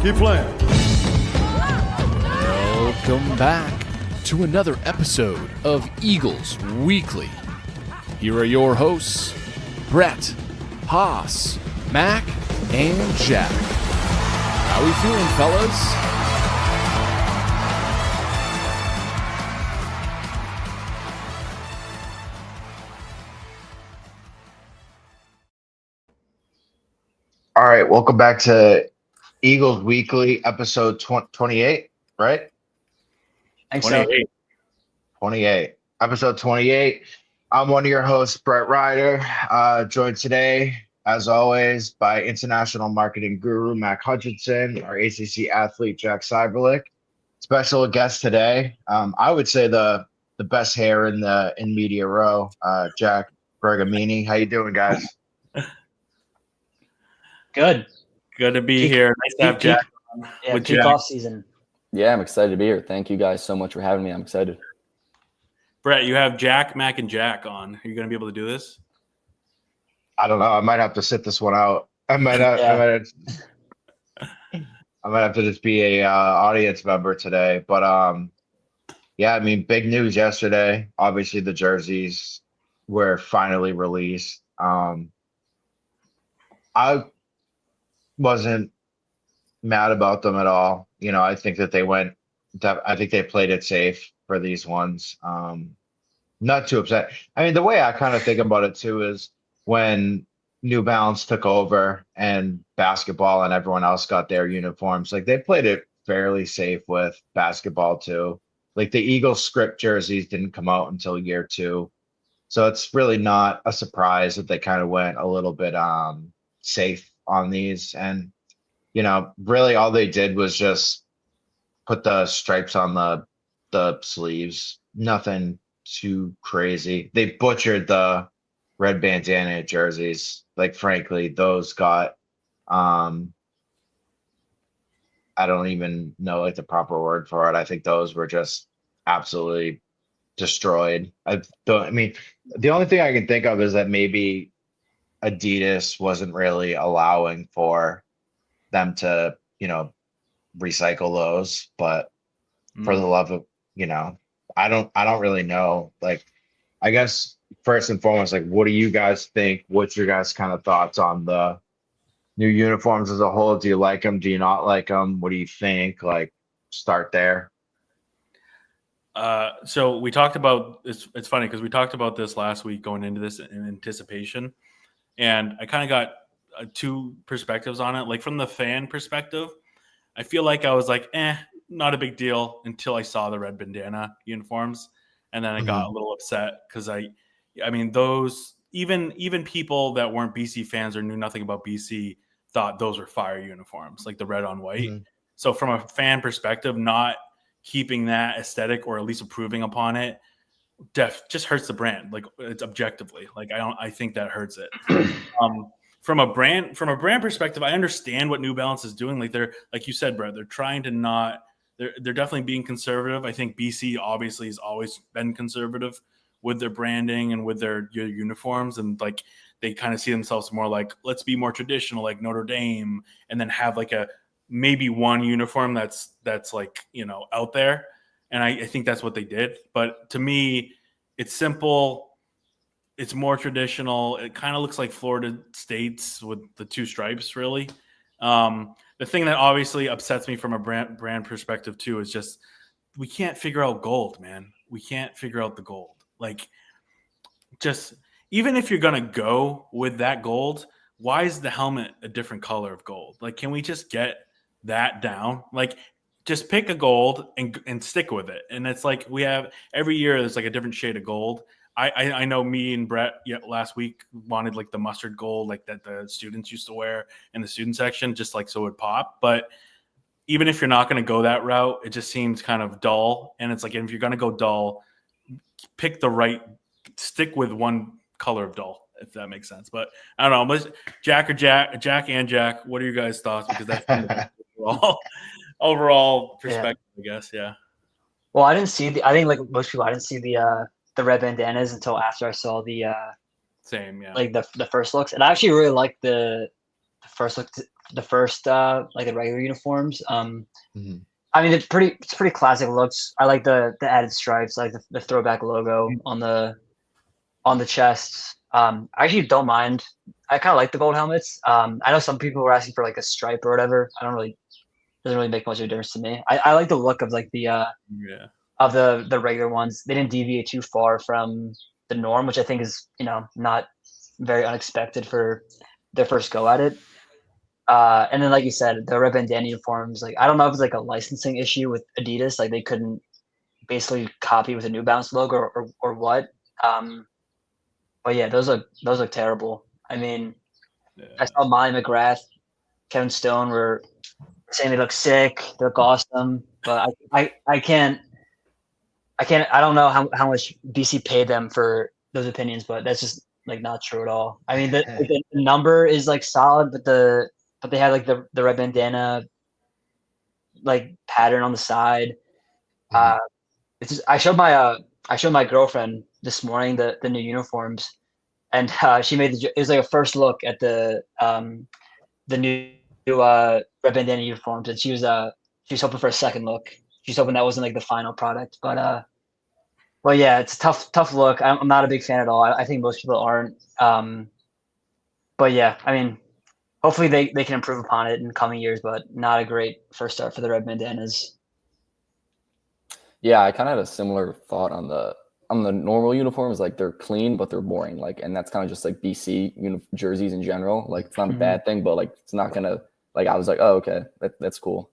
Keep playing. Welcome back to another episode of Eagles Weekly. Here are your hosts, Brett, Haas, Mac, and Jack. How we feeling, fellas? All right, welcome back to Eagles Weekly, episode 28, right? Thanks, 28. 28. Episode 28. I'm one of your hosts, Brett Ryder, joined today, as always, by international marketing guru Mac Hutchinson, our ACC athlete, Jack Cyberlick. Special guest today, I would say the best hair in media row, Jack Bergamini. How you doing, guys? Good to be here. Nice to have Jack on. Yeah, peak off season. Yeah, I'm excited to be here. Thank you guys so much for having me. I'm excited. Brett, you have Jack, Mac, and Jack on. Are you going to be able to do this? I don't know. I might have to sit this one out. I might have to just be a audience member today. But yeah, I mean, big news yesterday. Obviously, the jerseys were finally released. I wasn't mad about them at all. You know, I think that I think they played it safe for these ones. Not too upset. I mean, the way I kind of think about it too is when New Balance took over and basketball and everyone else got their uniforms, like they played it fairly safe with basketball too. Like the Eagles script jerseys didn't come out until year 2. So it's really not a surprise that they kind of went a little bit safe on these. And, you know, really all they did was just put the stripes on the sleeves. Nothing too crazy. They butchered the red bandana jerseys. Like, frankly, those got, I don't even know like the proper word for it. I think those were just absolutely destroyed. I mean, the only thing I can think of is that maybe Adidas wasn't really allowing for them to, you know, recycle those, but for the love of, you know, I don't really know. Like, I guess first and foremost, like, what do you guys think? What's your guys' kind of thoughts on the new uniforms as a whole? Do you like them? Do you not like them? What do you think? Like, start there. So we talked about it's funny because we talked about this last week going into this in anticipation, and I kind of got two perspectives on it. Like from the fan perspective, I feel like I was like, not a big deal until I saw the red bandana uniforms, and then I got a little upset because I mean those even people that weren't BC fans or knew nothing about BC thought those were fire uniforms, like the red on white. So from a fan perspective, not keeping that aesthetic or at least improving upon it just hurts the brand. Like it's objectively, like I think that hurts it. From a brand perspective, I understand what New Balance is doing. Like they're, like you said, Brett, they're trying to not, they're definitely being conservative. I think BC obviously has always been conservative with their branding and with their uniforms. And like, they kind of see themselves more like, let's be more traditional, like Notre Dame, and then have like maybe one uniform that's like, you know, out there. And I think that's what they did. But to me, it's simple. It's more traditional. It kind of looks like Florida State's with the two stripes, really. The thing that obviously upsets me from a brand perspective too is just we can't figure out gold, man. We can't figure out the gold. Like, just even if you're gonna go with that gold, why is the helmet a different color of gold? Like, can we just get that down? Like, just pick a gold and stick with it. And it's like we have every year there's like a different shade of gold. I know me and Brett last week wanted like the mustard gold, like that the students used to wear in the student section, just like so it would pop. But even if you're not going to go that route, it just seems kind of dull. And it's like, if you're going to go dull, stick with one color of dull, if that makes sense. But I don't know, Jack, what are your guys' thoughts? Because that's the overall perspective, I guess. Yeah. Well, I think like most people, I didn't see the red bandanas until after I saw the same, yeah, like the first looks. And I actually really liked the first the first like the regular uniforms. Mhm. I mean, it's pretty classic looks. I like the added stripes, like the throwback logo on the chests. I actually don't mind. I kind of like the gold helmets. I know some people were asking for like a stripe or whatever. I don't really doesn't really make much of a difference to me. I like the look of like the Yeah. of the regular ones. They didn't deviate too far from the norm, which I think is not very unexpected for their first go at it. And then, like you said, the red bandana uniforms. Like, I don't know if it's like a licensing issue with Adidas, like they couldn't basically copy with a New Balance logo or what. But yeah, those look terrible. I mean, I Yeah. saw Molly McGrath, Kevin Stone were saying they look sick, they look awesome, but I don't know how much BC paid them for those opinions, but that's just like not true at all. I mean, the number is like solid, but they had like the red bandana like pattern on the side. Mhm. It's just, I showed my girlfriend this morning the new uniforms, and she made it was like a first look at the new red bandana uniforms, and she was hoping for a second look. She's hoping that wasn't like the final product, but yeah, it's a tough look. I'm not a big fan at all. I think most people aren't. But yeah, I mean, hopefully they can improve upon it in coming years, but not a great first start for the red bandanas. Yeah, I kind of had a similar thought on the normal uniforms. Like they're clean, but they're boring. Like, and that's kind of just like BC jerseys in general. Like it's not a bad thing, but like it's not gonna like. I was like, oh, okay, that's cool.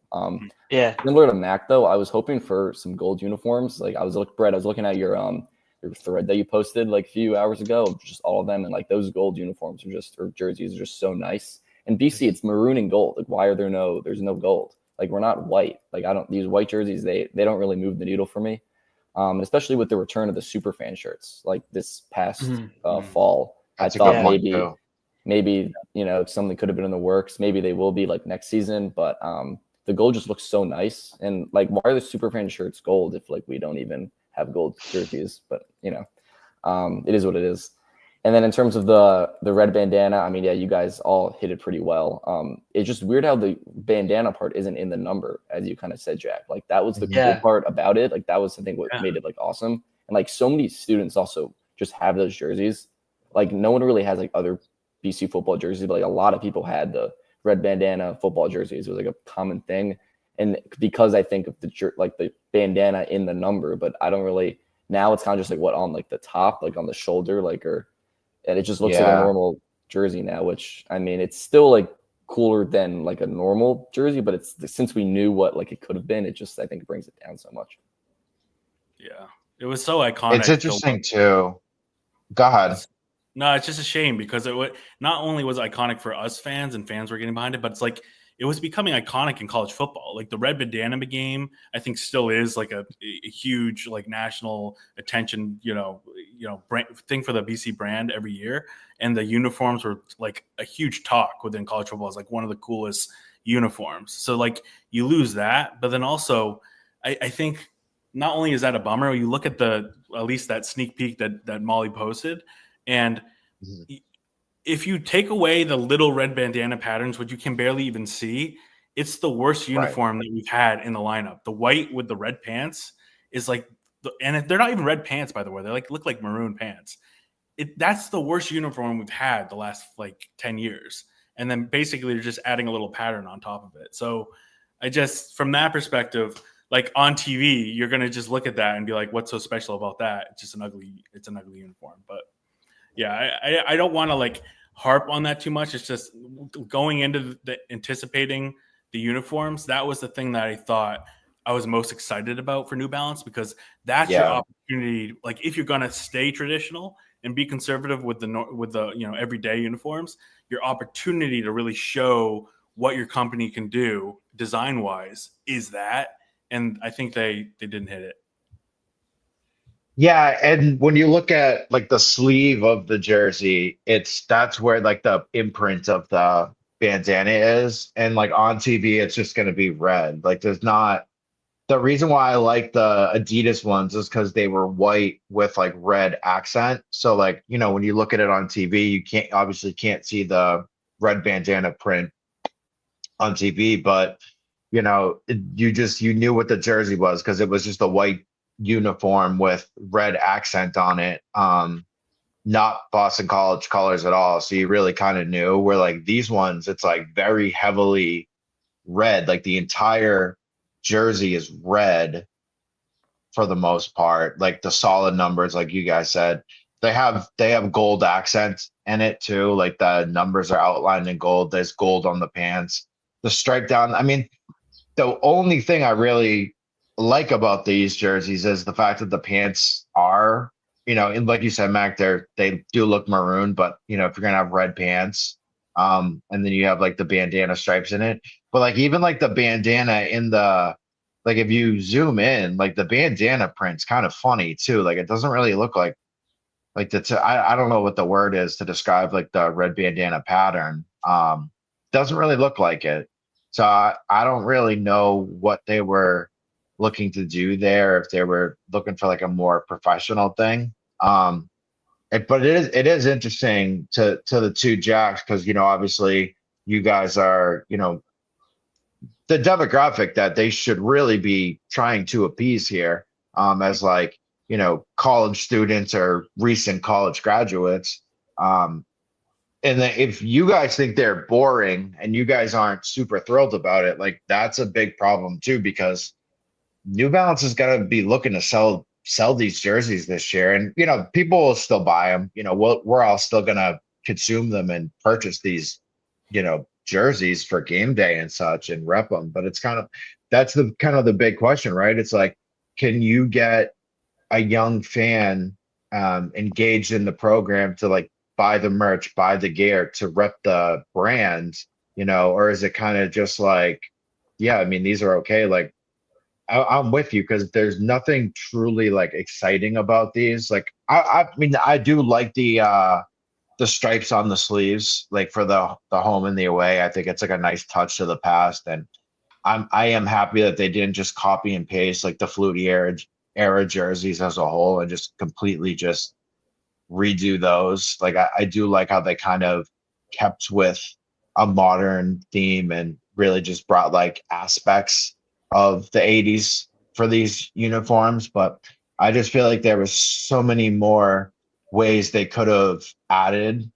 Yeah. Similar to Mac though, I was hoping for some gold uniforms. Like Brett, I was looking at your thread that you posted like a few hours ago, just all of them, and like those gold uniforms are just or jerseys are just so nice. And BC, it's maroon and gold. Like, why are there's no gold? Like, we're not white. Like, these white jerseys, they don't really move the needle for me. And especially with the return of the super fan shirts, like this past fall, That's I a good thought point too. maybe something could have been in the works. Maybe they will be like next season, but the gold just looks so nice. And like, why are the super fan shirts gold if like we don't even have gold jerseys? But it is what it is. And then in terms of the red bandana, I mean, yeah, you guys all hit it pretty well. It's just weird how the bandana part isn't in the number, as you kind of said, Jack. Like that was the cool part about it. Like that was, I think, what made it like awesome. And like so many students also just have those jerseys. Like no one really has like other BC football jerseys, but like a lot of people had the red bandana football jerseys. It was like a common thing. And because I think of the bandana in the number, but I don't really, now it's kind of just like what on like the top, like on the shoulder, and it just looks like a normal jersey now, which I mean, it's still like cooler than like a normal jersey, but it's since we knew what like it could have been, I think it brings it down so much. Yeah, it was so iconic. It's interesting too. Go ahead. No, it's just a shame because not only was iconic for us fans and fans were getting behind it, but it's like it was becoming iconic in college football. Like the red bandana game, I think still is like a huge like national attention, brand, thing for the BC brand every year. And the uniforms were like a huge talk within college football. It's like one of the coolest uniforms. So like you lose that, but then also I think not only is that a bummer, you look at at least that sneak peek that Molly posted, and if you take away the little red bandana patterns, which you can barely even see, it's the worst uniform that we've had in the lineup. The white with the red pants is like, and they're not even red pants, by the way. They look like maroon pants. That's the worst uniform we've had the last like 10 years. And then basically you're just adding a little pattern on top of it. So from that perspective, like on TV, you're going to just look at that and be like, what's so special about that? It's an ugly uniform. But yeah, I don't want to like harp on that too much. It's just going into the anticipating the uniforms. That was the thing that I thought I was most excited about for New Balance, because that's your opportunity. Like if you're going to stay traditional and be conservative with the everyday uniforms, your opportunity to really show what your company can do design wise is that. And I think they didn't hit it. Yeah, and when you look at like the sleeve of the jersey, that's where like the imprint of the bandana is, and like on TV, it's just going to be red. Like there's not the reason why I like the Adidas ones is because they were white with like red accent. So like when you look at it on TV, you can't see the red bandana print on TV, but you know, you knew what the jersey was because it was just a white uniform with red accent on it. Not Boston College colors at all. So you really kind of knew. Where like these ones, it's like very heavily red. Like the entire jersey is red for the most part. Like the solid numbers, like you guys said, they have gold accents in it too. Like the numbers are outlined in gold. There's gold on the pants. The stripe down. I mean, the only thing I really like about these jerseys is the fact that the pants are, and like you said, Mac, they do look maroon, but if you're gonna have red pants, and then you have like the bandana stripes in it, but like even like the bandana in the, like if you zoom in, like the bandana print's kind of funny too. Like it doesn't really look like I don't know what the word is to describe like the red bandana pattern. Doesn't really look like it. So I don't really know what they were looking to do there, if they were looking for like a more professional thing. But it is interesting to the two Jacks because obviously you guys are the demographic that they should really be trying to appease here, as like college students or recent college graduates. And then if you guys think they're boring and you guys aren't super thrilled about it, like that's a big problem too, because New Balance is going to be looking to sell these jerseys this year, and people will still buy them. We're all still going to consume them and purchase these jerseys for game day and such and rep them. But it's that's the big question, right? It's like, can you get a young fan engaged in the program to like buy the merch, buy the gear, to rep the brand, or is it kind of just like, yeah, I mean, these are okay. Like, I'm with you because there's nothing truly like exciting about these. Like, I mean, I do like the stripes on the sleeves, like for the home and the away. I think it's like a nice touch to the past, and I am happy that they didn't just copy and paste like the Flutie era jerseys as a whole and just completely just redo those. Like I do like how they kind of kept with a modern theme and really just brought like aspects of the 80s for these uniforms. But I just feel like there was so many more ways they could have added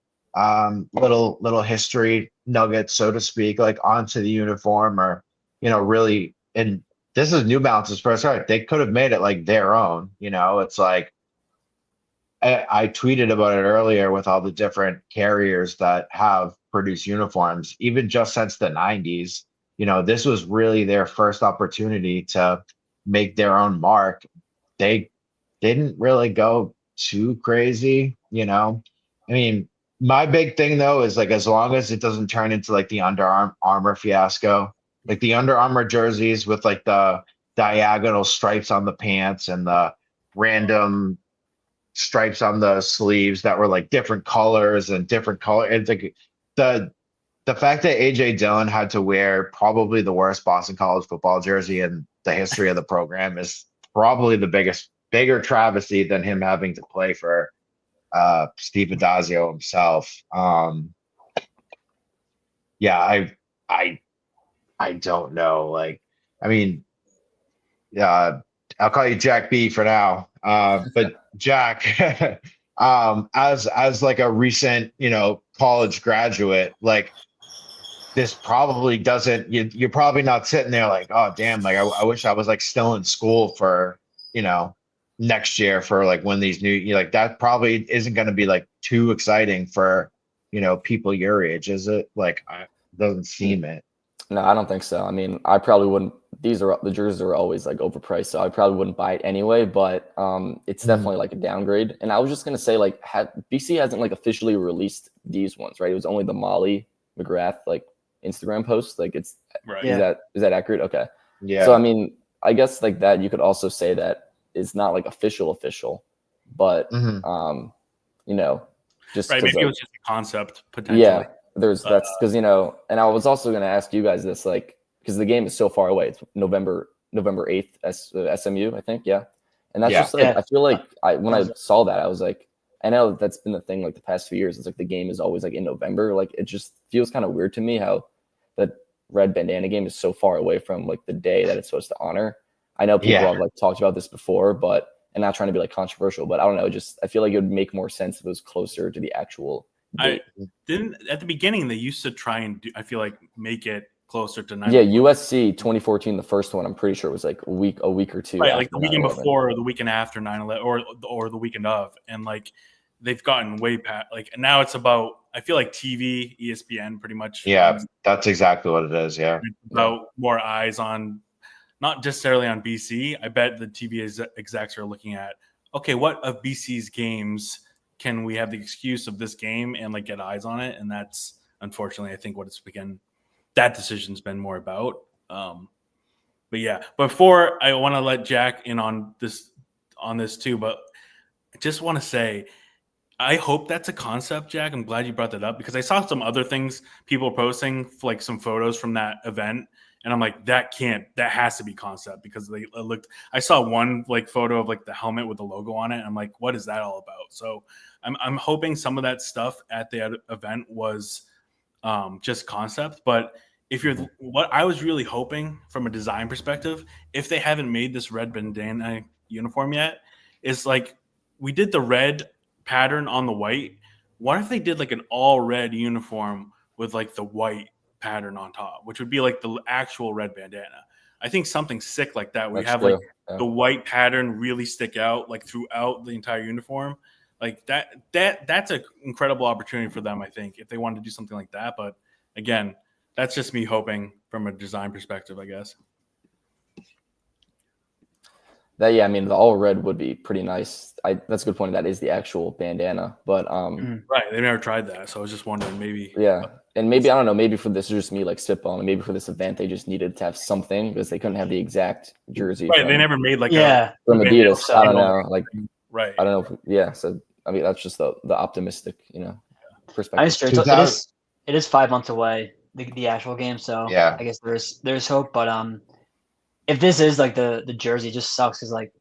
little history nuggets, so to speak, like onto the uniform, or really. And this is New Balance's first art. They could have made it like their own. It's like I tweeted about it earlier with all the different carriers that have produced uniforms, even just since the 90s. This was really their first opportunity to make their own mark. They didn't really go too crazy. I mean, my big thing though is like, as long as it doesn't turn into like the Under Armour fiasco, like the Under Armour jerseys with like the diagonal stripes on the pants and the random stripes on the sleeves that were like different colors and different color. It's like the fact that AJ Dillon had to wear probably the worst Boston College football jersey in the history of the program is probably the bigger travesty than him having to play for Steve Adazio himself. Yeah, I don't know. Like, I mean, I'll call you Jack B for now. But Jack, as like a recent, college graduate, like this probably doesn't, you're probably not sitting there like, oh damn, like I wish I was like still in school for, next year for like when these new, like that probably isn't going to be like too exciting for, people your age, is it? Like, doesn't seem it. No, I don't think so. I mean, I probably wouldn't. The jerseys are always like overpriced, so I probably wouldn't buy it anyway. But it's definitely like a downgrade. And I was just gonna say, like, BC hasn't like officially released these ones, right? It was only the Molly McGrath like Instagram post. Like, it's Right. is that accurate? Okay. Yeah. So I mean, I guess like that you could also say that it's not like official, but just Right. Maybe like, it was just a concept potentially. yeah. That's because and I was also going to ask you guys this, like, because the game is so far away. It's November 8th, SMU, I think, yeah. And that's just like, I feel like when I saw that, I was like, I know that's been the thing like the past few years. It's like the game is always like in November. Like, it just feels kind of weird to me how that red bandana game is so far away from like the day that it's supposed to honor. I know people Yeah. have like talked about this before, but and not trying to be like controversial, but I don't know. Just I feel like it would make more sense if it was closer to the actual date. I didn't at the beginning. They used to try and I feel like make it closer to 9/11. Yeah, USC 2014, the first one. I'm pretty sure it was like a week or two. Right, like the after weekend 9/11. before or the weekend after 9/11 or the weekend of, and like they've gotten way past like and now it's about I feel like TV, ESPN pretty much. Yeah, that's exactly what it is. Yeah. It's about more eyes on not necessarily on BC. I bet the TV execs are looking at okay, what of BC's games can we have the excuse of this game and like get eyes on it, and that's unfortunately I think what it's begun. That decision's been more about. But yeah, before I want to let Jack in on this too, but I just want to say, I hope that's a concept, Jack. I'm glad you brought that up because I saw some other things people posting, like some photos from that event, and I'm like, that has to be concept because they looked. I saw one like photo of like the helmet with the logo on it. And I'm like, what is that all about? So I'm hoping some of that stuff at the event was just concept, but. If you're what I was really hoping from a design perspective, if they haven't made this red bandana uniform yet, is like we did the red pattern on the white. What if they did like an all red uniform with like the white pattern on top, which would be like the actual red bandana? I think something sick like that. We have like the white pattern really stick out like throughout the entire uniform. Like that's an incredible opportunity for them, I think, if they wanted to do something like that. But again, that's just me hoping from a design perspective, I guess. I mean, the all red would be pretty nice. That's a good point. That is the actual bandana, but right, they've never tried that, so I was just wondering, maybe. Yeah, and maybe I don't know. Maybe for this is just me like spitballing. Maybe for this event they just needed to have something because they couldn't have the exact jersey. Right, they never made like from Adidas. I don't know, like right. I don't know. So I mean, that's just the optimistic, perspective. I sure it is 5 months away. The actual game, so yeah. I guess there's hope, but if this is like the jersey, it just sucks because like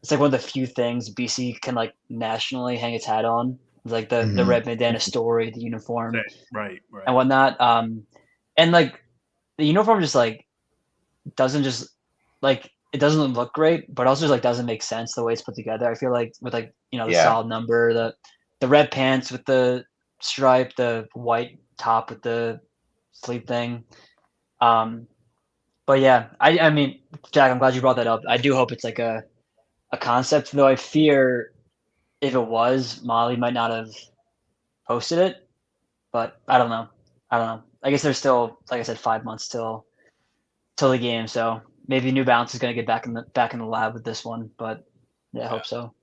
it's like one of the few things BC can like nationally hang its hat on. It's like the red bandana story, the uniform, right, and whatnot. And like the uniform just like doesn't just like it doesn't look great, but also just like doesn't make sense the way it's put together. I feel like with like the solid number, the red pants with the stripe, the white top with the sleeve thing. But yeah, I mean, Jack, I'm glad you brought that up. I do hope it's like a concept, though I fear if it was, Molly might not have posted it, but I don't know. I guess there's still, like I said, 5 months till the game, so maybe New Balance is going to get back in the lab with this one, but yeah, I hope so.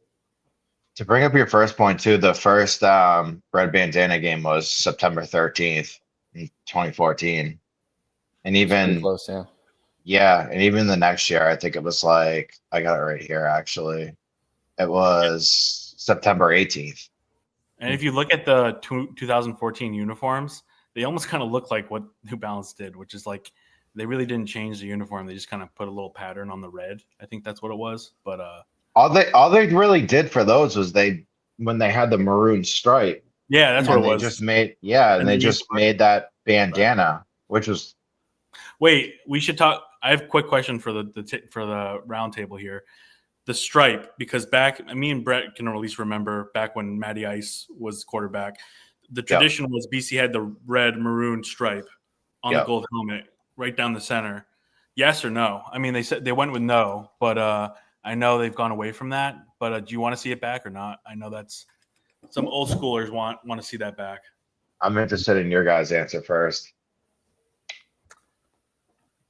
To bring up your first point too, the first red bandana game was September 13th. In 2014, and even close, and even the next year, I think it was like I got it right here. Actually, it was September 18th. And if you look at the 2014 uniforms, they almost kind of look like what New Balance did, which is like they really didn't change the uniform; they just kind of put a little pattern on the red. I think that's what it was. But all they really did for those was when they had the maroon stripe. Yeah, that's what it was. Just made and they just made that bandana, which was. Wait, we should talk. I have a quick question for the round table here. The stripe, because me and Brett can at least remember back when Matty Ice was quarterback. The tradition was BC had the red maroon stripe on the gold helmet right down the center. Yes or no? I mean, they said they went with no, but I know they've gone away from that. But do you want to see it back or not? I know that's. Some old schoolers want to see that back. I'm interested in your guys' answer first.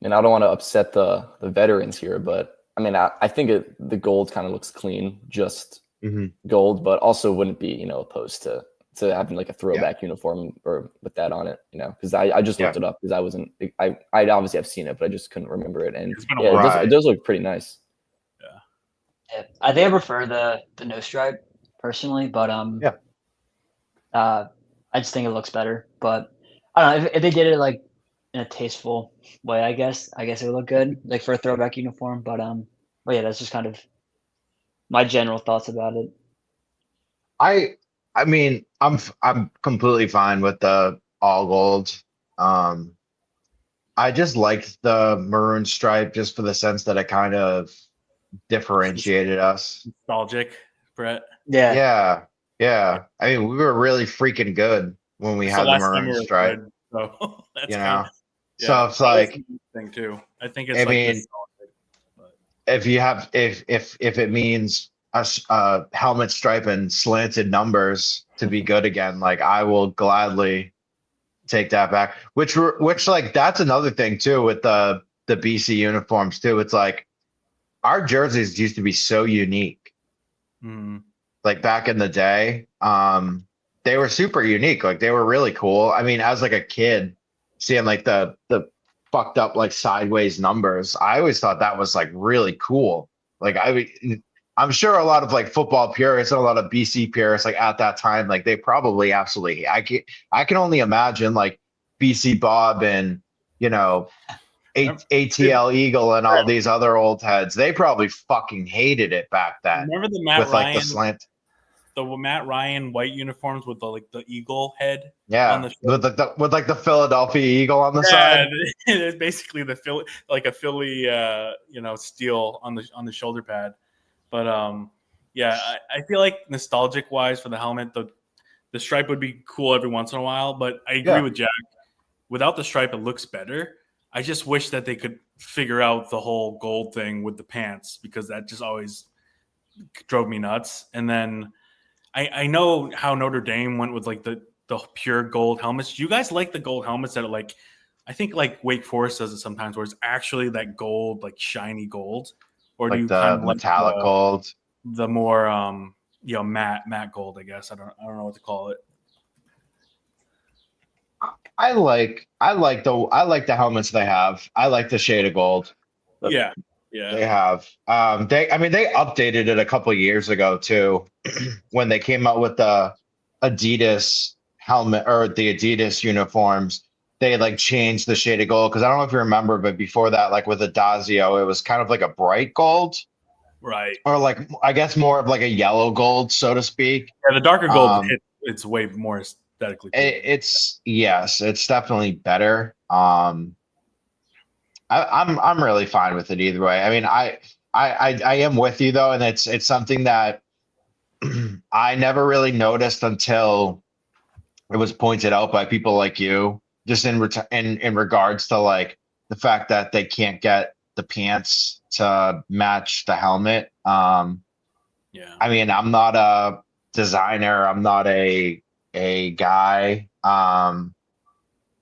And I don't want to upset the veterans here, but I mean, I think the gold kind of looks clean, just gold, but also wouldn't be, opposed to having like a throwback uniform or with that on it, because I just looked it up because I obviously have seen it, but I just couldn't remember it. And it does look pretty nice. Yeah. I think I prefer the no stripe personally, but I just think it looks better. But I don't know if they did it like in a tasteful way. I guess it would look good, like for a throwback uniform. But yeah, that's just kind of my general thoughts about it. I mean, I'm completely fine with the all gold. I just liked the maroon stripe just for the sense that it kind of differentiated us. Nostalgic, Brett. Yeah. Yeah, yeah. I mean, we were really freaking good when we It's had the the last time maroon we were stripe. good, so that's You kind know, of so it's That's like, a thing too. I think it's I like mean, this. But if you have, if it means a helmet stripe and slanted numbers to be good again, like I will gladly take that back. Which like that's another thing too with the BC uniforms too. It's like our jerseys used to be so unique. mm, Like back in the day, they were super unique. Like they were really cool. I mean, as like a kid, seeing like the fucked up like sideways numbers, I always thought that was like really cool. Like I'm sure a lot of like football purists and a lot of BC purists like at that time, like they probably absolutely. I can only imagine like BC Bob and you know ATL Eagle and all these other old heads. They probably fucking hated it back then remember the Matt with like the Ryan, slant. the Matt Ryan white uniforms with the like the eagle head on Yeah, the with like the Philadelphia Eagle on the yeah, side. it's basically the Philly like a Philly steel on the shoulder pad. But yeah, I feel like nostalgic wise for the helmet, the stripe would be cool every once in a while. But I agree Yeah. with Jack. Without the stripe, it looks better. I just wish that they could figure out the whole gold thing with the pants because that just always drove me nuts. And then I know how Notre Dame went with like the pure gold helmets. Do you guys like the gold helmets that are like, I think like Wake Forest does it sometimes where it's actually that gold, like shiny gold? Or do Like you kind the of like metallic gold. the more matte gold, I guess. I don't know what to call it. I like the helmets they have. I like the shade of gold Yeah. they Yeah. have. I mean they updated it a couple years ago too when they came out with the Adidas helmet or the Adidas uniforms. They like changed the shade of gold because I don't know if you remember, but before that, like with Adazio, it was kind of like a bright gold Right. or like I guess more of like a yellow gold, so to speak. Yeah, the darker gold Um, it's way more aesthetically pleasing. it's yes, it's definitely better. I'm really fine with it either way. I mean, I am with you though, and it's something that I never really noticed until it was pointed out by people like you, just in regards to like the fact that they can't get the pants to match the helmet. Yeah. I mean, I'm not a designer. I'm not a guy. Yeah,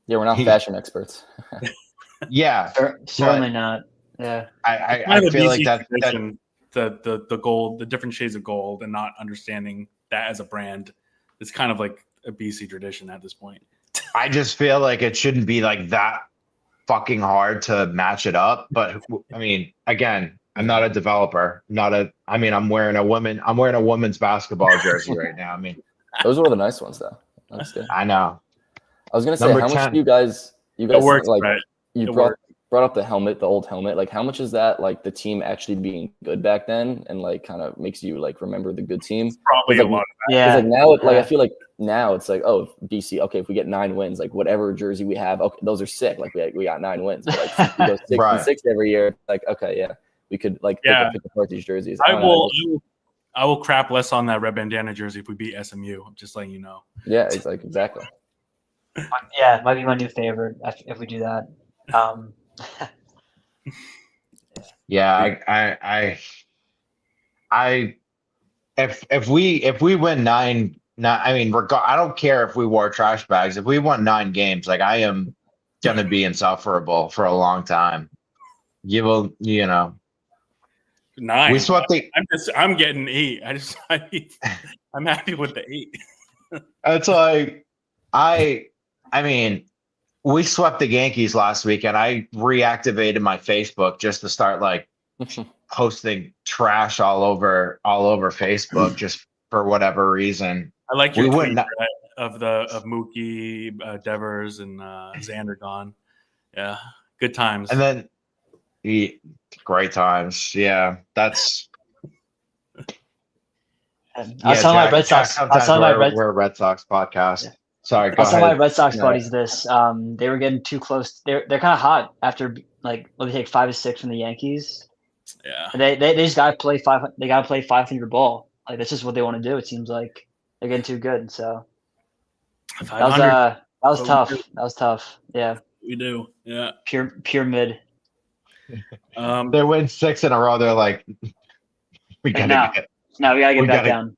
we're not fashion experts. Yeah, Certainly not. Yeah. I Kind of a feel like BC that tradition, the gold, the different shades of gold, and not understanding that as a brand. It's kind of like a BC tradition at this point. I just feel like it shouldn't be like that fucking hard to match it up. But I mean, again, I'm not a developer. I'm wearing a women's basketball jersey right now. I mean, Those were the nice ones, though. That's good. I know. I was gonna say, Number how much 10. do you guys It works, like? right? You It brought works. brought up the helmet, the old helmet. Like, how much is that like the team actually being good back then, and like kind of makes you like remember the good team? Probably Like, a lot of Yeah. Because like now, like Yeah. I feel like now it's like, oh, BC. Okay, if we get 9 wins, like whatever jersey we have, okay, those are sick. Like we got 9 wins. But, like if we go 6 Right. and 6 every year. Like okay, yeah, we could like pick apart these jerseys. I don't know, will. I will crap less on that red bandana jersey if we beat SMU. I'm just letting you know. Yeah, it's like exactly. Yeah, it might be my new favorite if we do that. Yeah, if we win nine, I mean, I don't care if we wore trash bags. If we won 9 games, like I am gonna be insufferable for a long time. You will, 9. we swept the. I'm getting 8. I'm happy with the 8. It's like I mean, we swept the Yankees last week, and I reactivated my Facebook just to start like posting trash all over Facebook just for whatever reason. I like your We tweet wouldn't- of Mookie, Devers, and Xander gone. Yeah, good times. And then great times. Yeah, that's. I was telling my Red Sox. I was telling my Red. We're a Red Sox podcast. Sorry, go I'll tell my ahead. Red Sox Yeah. buddies this. They were getting too close. They're kind of hot after like they take 5 or 6 from the Yankees. Yeah. And they just gotta play 5. They gotta play 500 ball. Like that's just what they want to do. It seems like they're getting too good. So that was 500. that was What we tough. do. That was tough. Yeah, We do. Yeah. pure mid. They win 6 in a row. They're like, we Like gotta now, get, now we gotta get we back gotta- down.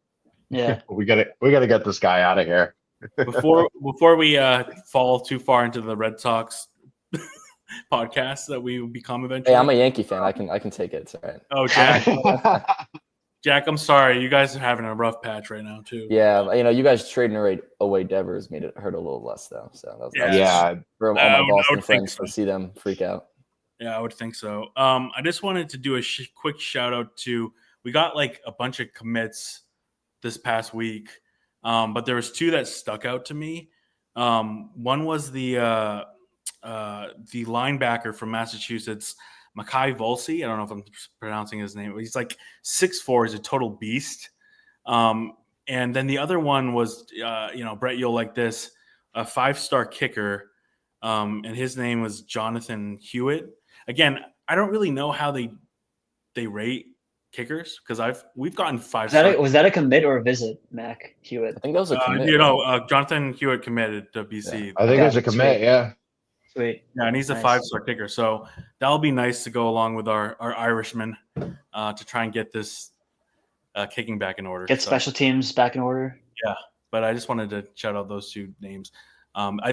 Yeah. we gotta get this guy out of here. before we fall too far into the Red Sox podcast that we become eventually. Hey, I'm a Yankee fan. I can take it. It's all right. Oh, Jack, I'm sorry. You guys are having a rough patch right now too. Yeah, you guys trading away Devers made it hurt a little less though. So that was nice Yeah, for all I my would Boston think friends so. to see them freak out. Yeah, I would think so. I just wanted to do a quick shout out to. We got like a bunch of commits this past week, but there was 2 that stuck out to me. One was the linebacker from Massachusetts, Makai Volsi. I don't know if I'm pronouncing his name. He's like 6'4". He's a total beast. And then the other one was, Brett, you'll like this, a 5-star kicker, and his name was Jonathan Hewitt. Again, I don't really know how they rate kickers because we've gotten 5 Was that a commit or a visit, Mac Hewitt? I think that was a commit. Jonathan Hewitt committed to BC. Yeah. I think it was a commit. Sweet. Yeah. Sweet. Yeah, and he's a Nice. 5-star kicker. So that'll be nice to go along with our Irishman to try and get this kicking back in order. Get special teams back in order. But I just wanted to shout out those 2 names.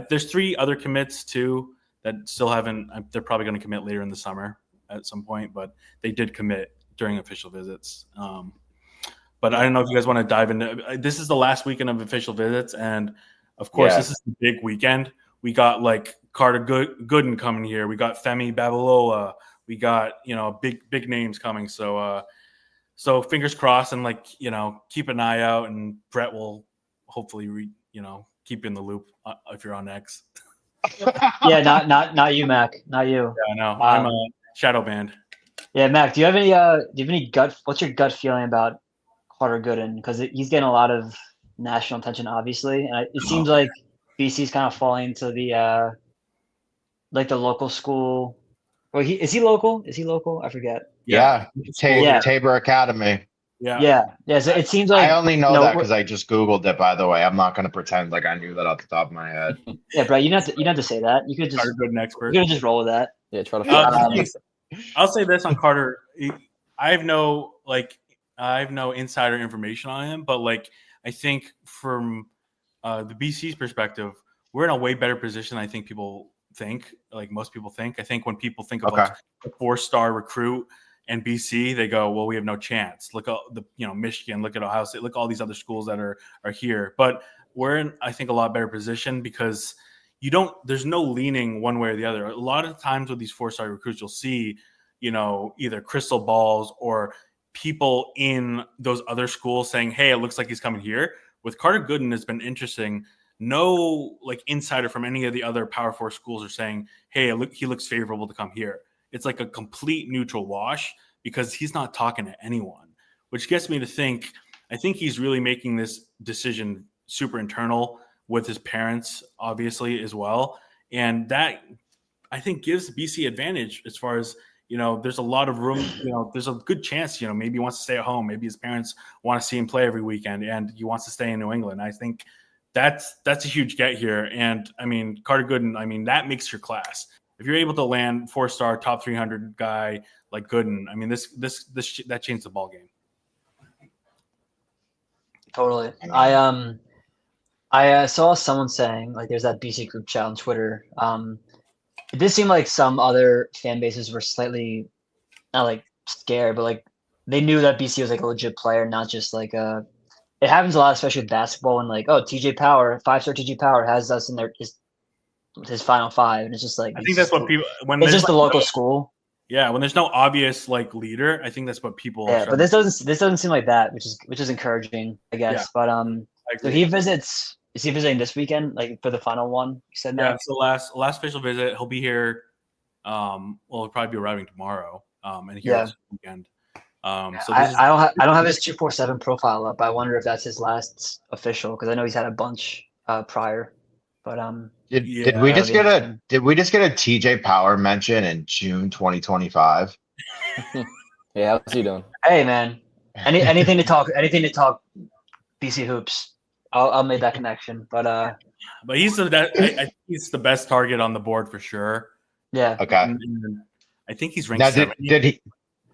There's 3 other commits too that still haven't. They're probably going to commit later in the summer at some point, but they did commit during official visits. But I don't know if you guys want to dive into. This is the last weekend of official visits, and of course, This is the big weekend. We got like Carter Gooden coming here. We got Femi Babalola. We got big names coming. So fingers crossed, and keep an eye out. And Brett will hopefully keep you in the loop if you're on X. Yeah, not you, Mac. Not you. Yeah, no, I'm a shadow banned. Yeah, Mac. Do you have any gut? What's your gut feeling about Carter Gooden? Because he's getting a lot of national attention, obviously, and it seems like BC's kind of falling into the the local school. Well, is he local? Is he local? I forget. Yeah. Yeah. Tabor Academy. Yeah. So it seems like I only know that we're- because I just Googled it, by the way. I'm not going to pretend like I knew that off the top of my head. Yeah, Brett. You don't have to say that. You could just Carter Gooden expert. you could just roll with that. Yeah, try to. I'll say this on Carter. I have no insider information on him, but I think from the BC's perspective, we're in a way better position than I think people think. Like most people think. I think when people think of a 4-star recruit and BC, they go, "Well, we have no chance." Look at Michigan. Look at Ohio State. Look at all these other schools that are here. But we're in, I think, a lot better position because there's no leaning one way or the other. A lot of times with these 4-star recruits, you'll see, either crystal balls or people in those other schools saying, "Hey, it looks like he's coming here." With Carter Gooden, it's been interesting. No insider from any of the other Power 4 schools are saying, "Hey, he looks favorable to come here." It's like a complete neutral wash because he's not talking to anyone, which gets me to think, I think he's really making this decision super internal with his parents, obviously, as well. And that, I think, gives BC advantage as far as, there's a lot of room, there's a good chance, maybe he wants to stay at home. Maybe his parents want to see him play every weekend and he wants to stay in New England. I think that's a huge get here. And I mean, Carter Gooden, that makes your class. If you're able to land 4-star top 300 guy like Gooden, that changed the ball game. Totally. I saw someone saying there's that BC group chat on Twitter. It did seem like some other fan bases were slightly not scared, but they knew that BC was a legit player, not just it happens a lot, especially with basketball, and TJ Power, 5-star TJ Power has us in his final 5, and it's just I think that's what people it's just the local school. Yeah, when there's no obvious leader, I think that's what people. Yeah, but this doesn't seem like that, which is encouraging, I guess. Yeah. But so he visits. Is he visiting this weekend, for the final one? You said that. Yeah, it's the last official visit. He'll be here. He'll probably be arriving tomorrow. And here this weekend. So I don't have his 247 profile up. I wonder if that's his last official because I know he's had a bunch prior. But Did we Yeah. just that'll be get a interesting. did we just get a TJ Power mention in June 2025? Hey, how's he doing? Hey man, anything to talk BC hoops. I'll make that connection. But But he's I think he's the best target on the board for sure. yeah, Okay. And I think he's ranked Now 70th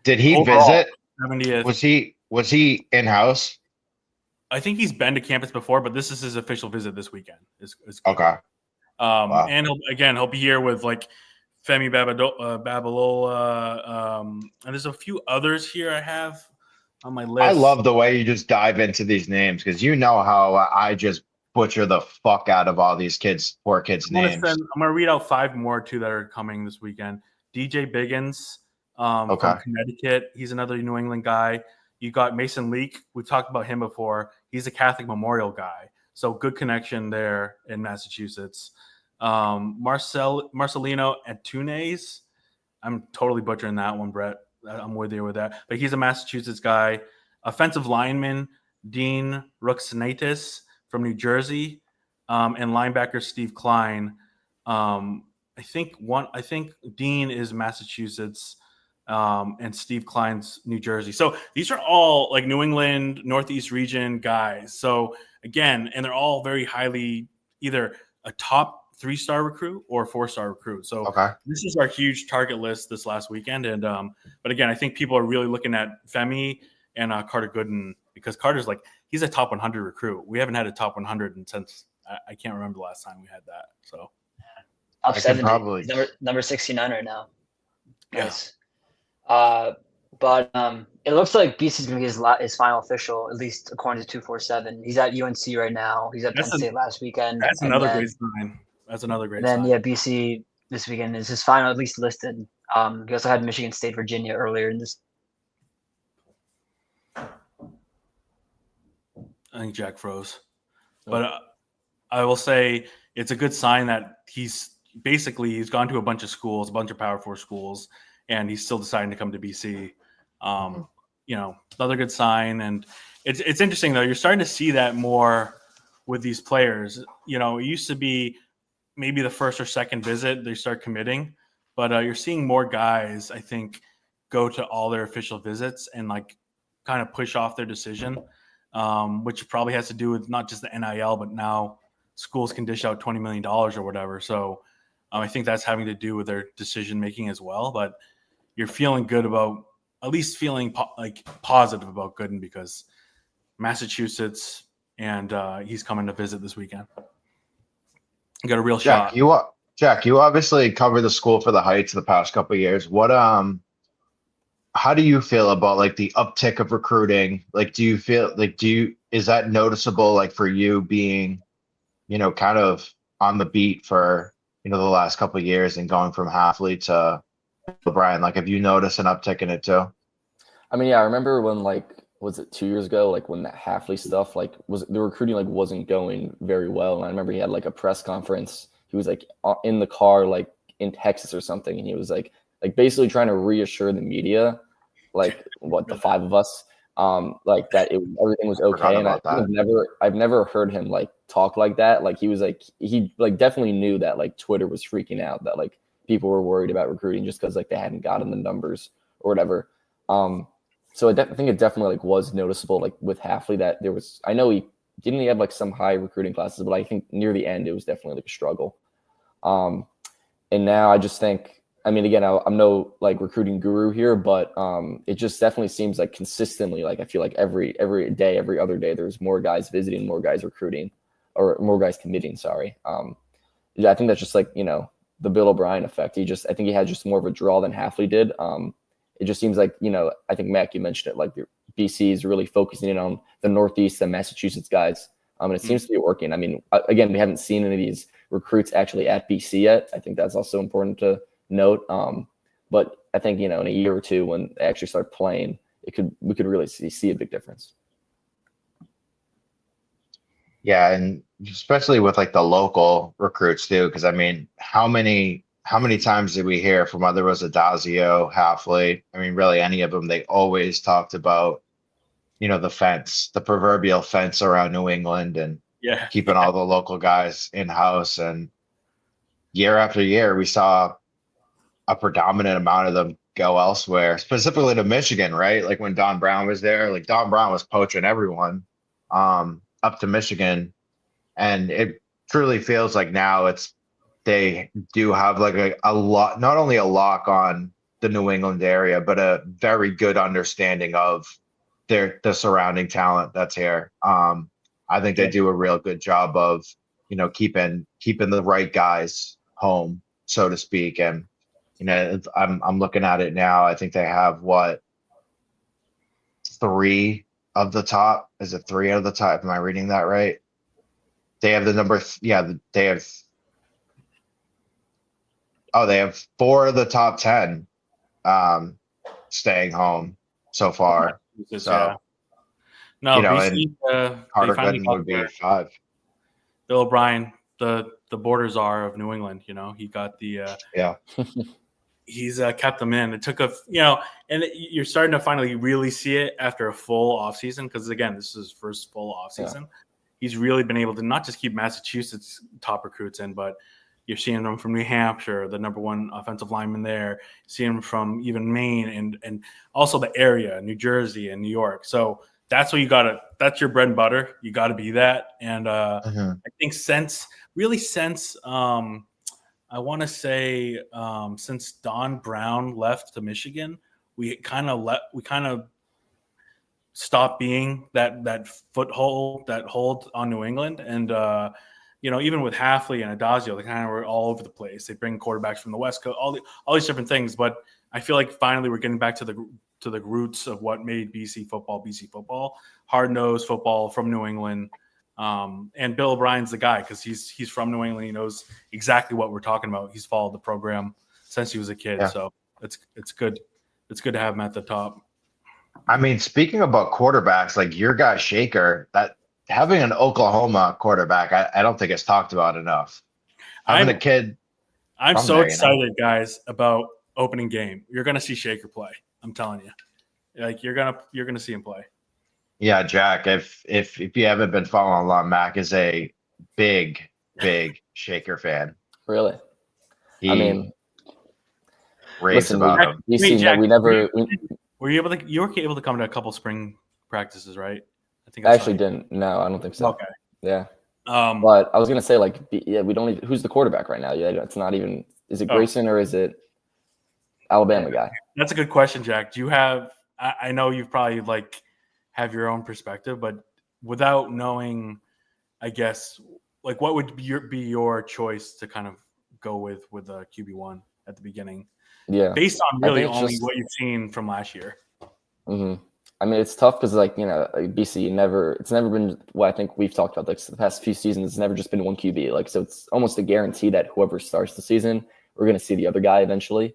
did he overall. visit? 70th. Was he in house? I think he's been to campus before, but this is his official visit this weekend. Is Okay. Wow. And he'll be here with like Femi Babalola, and there's a few others here I have on my list. I love the way you just dive into these names because you know how I just butcher the fuck out of all these poor kids' names. I'm gonna read out 5 more too that are coming this weekend. DJ Biggins from Connecticut. He's another New England guy. You got Mason Leak. We've talked about him before. He's a Catholic Memorial guy. So good connection there in Massachusetts. Marcelino Antunes. I'm totally butchering that one, Brett. I'm with you with that. But he's a Massachusetts guy. Offensive lineman Dean Ruxinatis from New Jersey, and linebacker Steve Klein. I think Dean is Massachusetts, and Steve Klein's New Jersey. So these are all like New England, Northeast region guys. So again, and they're all very highly either a top 3-star recruit or 4-star recruit. So this is our huge target list this last weekend. And but again, I think people are really looking at Femi and Carter Gooden because Carter's like he's a top 100 recruit. We haven't had a top 100 since I can't remember the last time we had that. So top 70. Probably He's number 69 right now. Yeah. Nice. But it looks like BC's gonna get his final official, at least according to 247. He's at UNC right now. He's at Penn State last weekend. That's another great sign. That's another great sign. sign. Yeah, BC this weekend is his final, at least listed. He also had Michigan State, Virginia earlier in this. I think Jack froze, but I will say it's a good sign that he's gone to a bunch of schools, a bunch of Power 4 schools, and he's still deciding to come to BC. Another good sign. And it's interesting though. You're starting to see that more with these players. It used to be maybe the first or second visit they start committing, but you're seeing more guys, I think, go to all their official visits and like kind of push off their decision, which probably has to do with not just the NIL, but now schools can dish out $20 million or whatever. So I think that's having to do with their decision making as well. But you're feeling good about, at least feeling positive about Gooden because Massachusetts, and he's coming to visit this weekend. You got a real shot. Jack, you obviously covered the school for the Heights the past couple of years. What how do you feel about like the uptick of recruiting? Like, do you feel like is that noticeable like for you being, kind of on the beat for the last couple of years and going from Halfley to Brian? Like, have you noticed an uptick in it too? I mean, yeah, I remember when was it 2 years ago? Like when that Halfley stuff was the recruiting wasn't going very well, and I remember he had like a press conference. He was like in the car like in Texas or something, and he was like basically trying to reassure the media, like the 5 of us, like that everything was okay. And I've never heard him like talk like that. Like he was like he definitely knew that like Twitter was freaking out, that like people were worried about recruiting just because like they hadn't gotten the numbers or whatever. So I think it definitely was noticeable with Halfley that there was. I know he have like some high recruiting classes, but I think near the end it was definitely a struggle. And now I just think, I mean, again, I'm no recruiting guru here, but it just definitely seems like consistently, I feel like every day, every other day, there's more guys visiting, more guys recruiting, or more guys committing. Sorry. I think that's just the Bill O'Brien effect. I think he had just more of a draw than Halfley did. It just seems like, I think Mac, you mentioned it, the BC is really focusing in on the Northeast and Massachusetts guys. And it seems to be working. I mean, again, we haven't seen any of these recruits actually at BC yet. I think that's also important to note. But I think, in a year or two when they actually start playing, we could really see a big difference. Yeah, and especially with the local recruits too, because I mean, how many times did we hear from whether it was Adazio, Halfley? I mean, really any of them, they always talked about, the fence, the proverbial fence around New England. And Yeah. keeping all the local guys in house. And year after year, we saw a predominant amount of them go elsewhere, specifically to Michigan, right? Like when Don Brown was there, like Don Brown was poaching everyone up to Michigan. And it truly feels like now they do have like a lot, not only a lock on the New England area, but a very good understanding of the surrounding talent that's here. I think they do a real good job of, keeping the right guys home, so to speak. And I'm looking at it now. I think they have three of the top. Is it three of the top? Am I reading that right? They have the number. They have. Oh, they have four of the top 10 staying home so far. So, No, and BC, Carter they finally Gooden got would be their 5. Bill O'Brien, the border czar of New England. He got the Yeah. He's kept them in. It took and you're starting to finally really see it after a full offseason, because again, this is his first full offseason. Yeah. He's really been able to not just keep Massachusetts top recruits in, but you're seeing them from New Hampshire, the number 1 offensive lineman there, seeing them from even Maine and also the area, New Jersey and New York. So that's what that's your bread and butter. You got to be that. And I think since I want to say since Don Brown left to Michigan, we kind of stopped being that foothold, that hold on New England. And even with Hafley and Adazio, they kind of were all over the place. They bring quarterbacks from the West Coast, all these different things. But I feel like finally we're getting back to the roots of what made BC football, hard-nosed football from New England. And Bill O'Brien's the guy, because he's from New England. He knows exactly what we're talking about. He's followed the program since he was a kid. Yeah. So it's good. It's good to have him at the top. I mean, speaking about quarterbacks, like your guy Shaker, that having an Oklahoma quarterback, I don't think it's talked about enough. Having a kid. I'm so excited, guys, about opening game. You're gonna see Shaker play. I'm telling you. Like you're gonna see him play. Yeah, Jack, if you haven't been following along, Mac is a big Shaker fan. Really? I mean, raves about him. Jack, were you able to come to a couple spring practices, right? I actually didn't. No, I don't think so. Okay. Yeah. But I was gonna say, like, we don't even. Who's the quarterback right now? Yeah, it's not even. Is it Grayson or is it Alabama guy? That's a good question, Jack. Do you have? I know you've probably have your own perspective, but without knowing, I guess, what would be your choice to kind of go with a QB1 at the beginning? Yeah, based on really only what you've seen from last year. Mm-hmm. I mean, it's tough because BC it's never been what I think we've talked about the past few seasons. It's never just been one QB. So it's almost a guarantee that whoever starts the season, we're going to see the other guy eventually.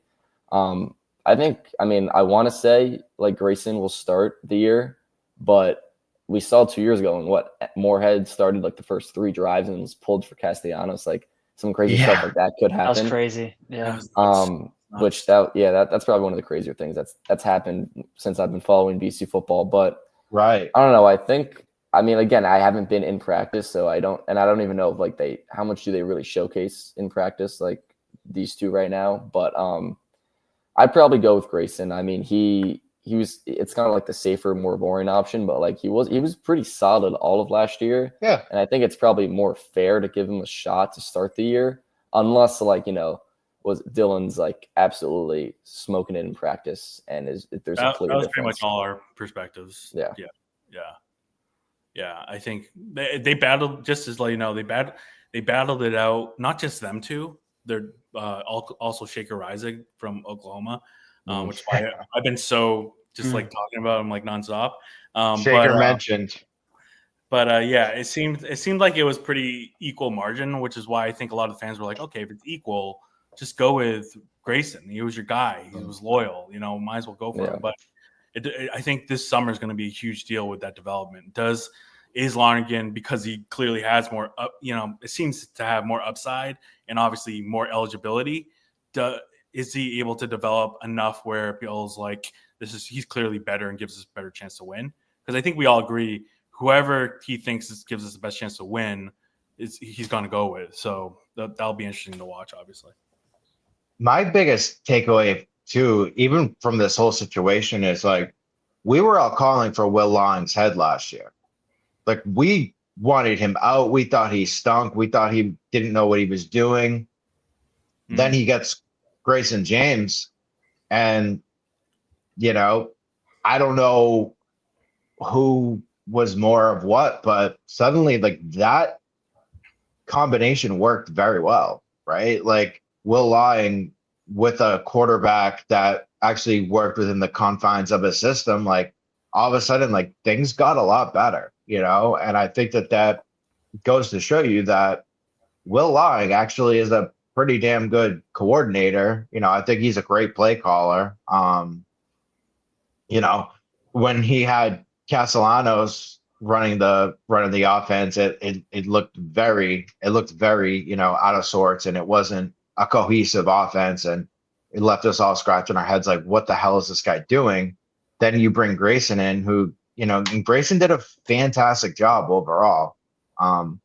I want to say Grayson will start the year, but we saw 2 years ago when Moorhead started the first 3 drives and was pulled for Castellanos. Some crazy stuff like that could happen. That was crazy. Yeah. That's probably one of the crazier things that's happened since I've been following BC football. But right, I don't know. Again, I haven't been in practice, so I don't even know if how much do they really showcase in practice these two right now. But I'd probably go with Grayson. I mean, it's kind of the safer, more boring option, but he was pretty solid all of last year. Yeah, and I think it's probably more fair to give him a shot to start the year, unless was Dylan's absolutely smoking it in practice, and there's a clear difference. That was pretty much all our perspectives. Yeah. I think they battled, just as they battled it out. Not just them two. They're also Shaker Rising from Oklahoma, which is why I've been so just talking about him nonstop. Shaker mentioned. But it seemed like it was pretty equal margin, which is why I think a lot of the fans were like, okay, if it's equal, just go with Grayson. He was your guy. He was loyal. Might as well go for him. But I think this summer is going to be a huge deal with that development. Is Lonergan, because he clearly has more it seems to have more upside and obviously more eligibility. Is he able to develop enough where it feels he's clearly better and gives us a better chance to win? Because I think we all agree whoever he thinks gives us the best chance to win, he's going to go with. So that'll be interesting to watch, obviously. My biggest takeaway too, even from this whole situation, is like we were all calling for Will Long's head last year. Like we wanted him out. We thought he stunk. We thought he didn't know what he was doing. Then he gets Grayson James, and I don't know who was more of what, but suddenly like that combination worked very well, right? Like Will Lawing with a quarterback that actually worked within the confines of his system, like all of a sudden, like things got a lot better, and I think that goes to show you that Will Lawing actually is a pretty damn good coordinator. I think he's a great play caller. When he had Castellanos running the offense, it looked very out of sorts, and it wasn't a cohesive offense, and it left us all scratching our heads like, what the hell is this guy doing? Then you bring Grayson in, who and Grayson did a fantastic job overall. I'm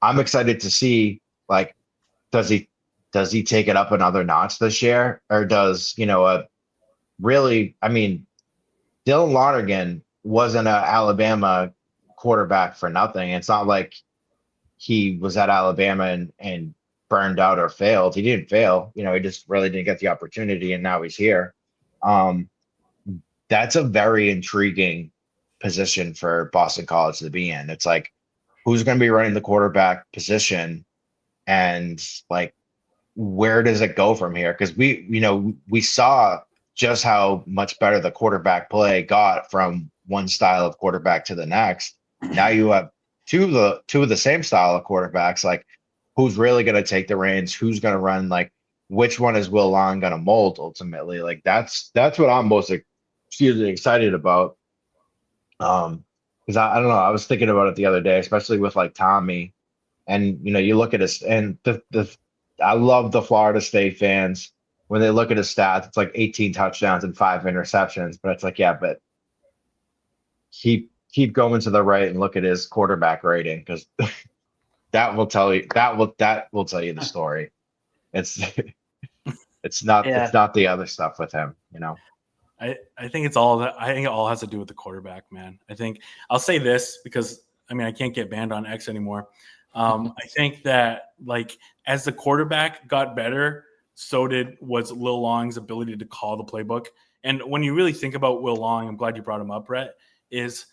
excited to see, like, does he take it up another notch this year, or does Dylan Lonergan wasn't an Alabama quarterback for nothing. It's not like he was at Alabama and burned out or failed. He didn't fail. He just really didn't get the opportunity, and now he's here. That's a very intriguing position for Boston College to be in. It's like, who's going to be running the quarterback position, and like, where does it go from here? Because we saw just how much better the quarterback play got from one style of quarterback to the next. Now you have two of the same style of quarterbacks. Like, who's really going to take the reins? Who's going to run? Like, which one is Will Long going to mold ultimately? Like, that's what I'm most excited about. Because I don't know. I was thinking about it the other day, especially with like Tommy, and you look at his, and I love the Florida State fans when they look at his stats. It's like 18 touchdowns and 5 interceptions, but it's like, yeah, but keep going to the right and look at his quarterback rating, because that will tell you the story. It's not the other stuff with him, I think it's all that. I think it all has to do with the quarterback, man. I think I'll say this because I can't get banned on X anymore. I think that, like, as the quarterback got better, so was Will Long's ability to call the playbook. And when you really think about Will Long, I'm glad you brought him up, Brett, is